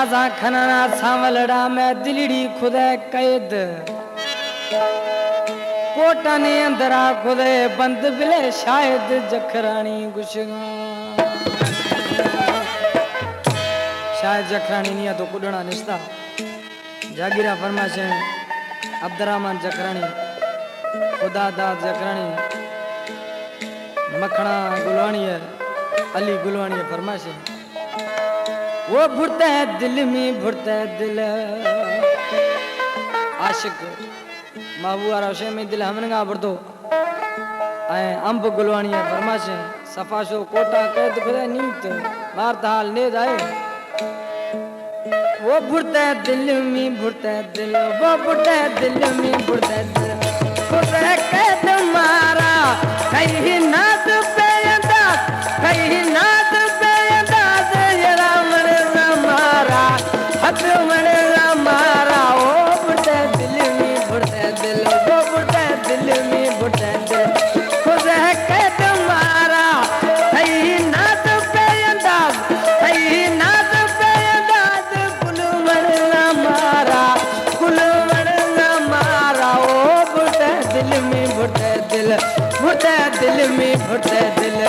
साजा खनना सांवलड़ा में दिलड़ी खुदे कैद कोटा ने अंदरा खुदे बंद बिले शायद जखरानी गुशगा शायद जखरानी नहीं तो कुडना निस्ता जागीरा फरमाशे अब्दुर्रहमान जखरानी खुदा दाद जखरानी मखना गुलवानी है अली गुलवानी है फरमाशे वो भुरता है दिल में भुरता है दिल आशिक महबूबा रोशे में दिल हमनगा भरतो आए अंब गुलवानी है फरमाशे सफाशो कोटा कैद खुदा नीत मारता हाल ने जाए वो भुरता है दिल में भुरता है दिल वो भुरता है दिल में भुरता है दिल खुदा कैद मारा कहीं नाद पे अंदाज कहीं नाद पे अंदाज जरा मरे मारा हद मरे मारा ओ भुरता है दिल में भुरता है दिल वो भुरता है दिल में भुरता है दिल खुदा कैद मारा कहीं नाद पे अंदाज कहीं नाद पे अंदाज कुल मरे मारा कुल मरे मारा ओ भुरता है दिल में भुरता है दिल भुरता है दिल में भुरता है दिल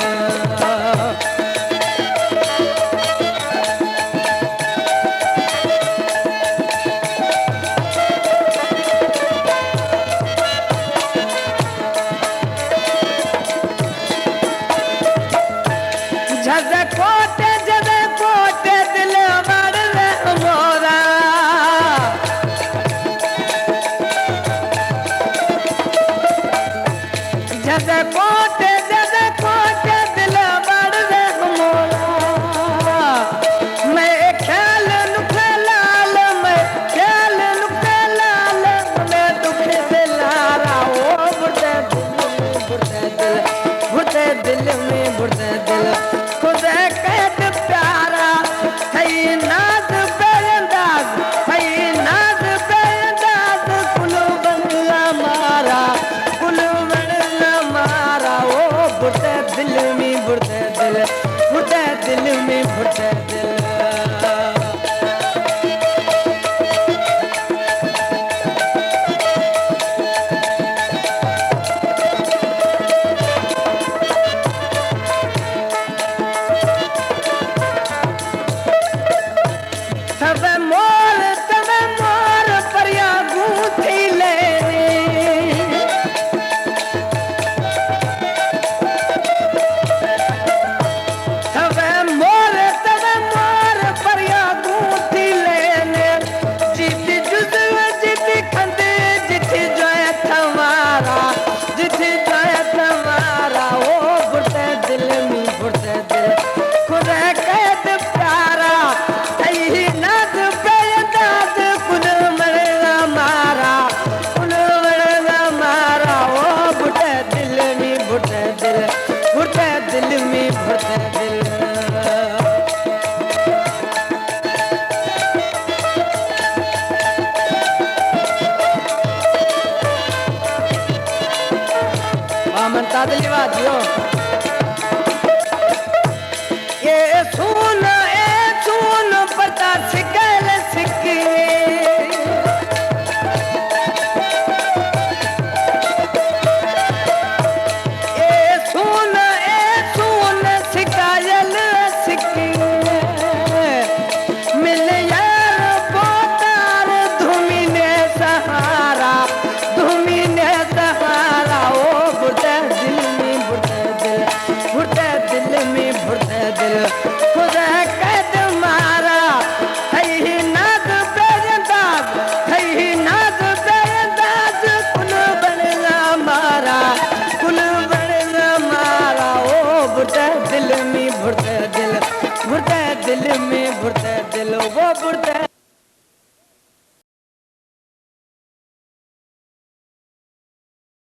दिल में भुरता दिल वो भुरता